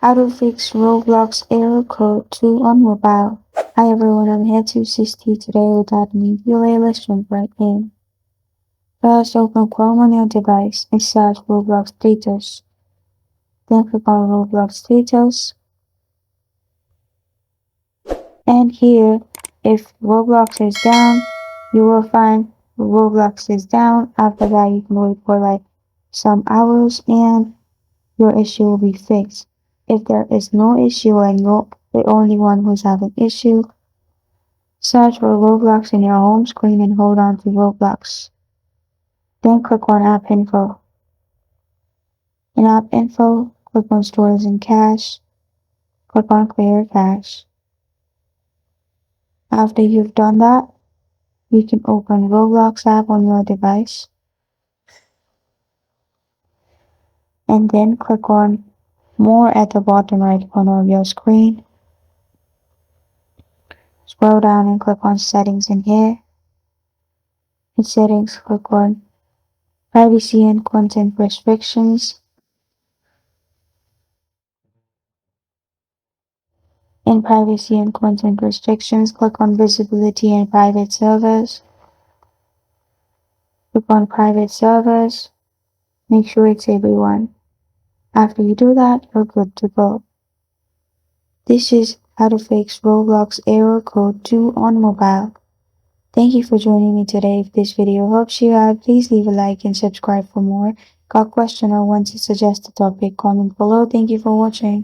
How to fix Roblox error code 2 on mobile. Hi everyone, I'm here to assist you today with adding a URL jump right in. First, open Chrome on your device and search Roblox status. Then click on Roblox status. And here, if Roblox is down, you will find Roblox is down. After that, you can wait for like some hours and your issue will be fixed. If there is no issue and you're the only one who's having issue, search for Roblox in your home screen and hold on to Roblox. Then click on App Info. In App Info, click on Storage and Cache. Click on Clear Cache. After you've done that, you can open Roblox app on your device. And then click on More at the bottom right corner of your screen. Scroll down and click on Settings in here. In Settings, click on Privacy and Content Restrictions. In Privacy and Content Restrictions, click on Visibility and Private Servers. Click on Private Servers. Make sure it's everyone. After you do that, you're good to go. This is how to fix Roblox error code 2 on mobile. Thank you for joining me today. If this video helps you out, please leave a like and subscribe for more. Got a question or want to suggest a topic, comment below. Thank you for watching.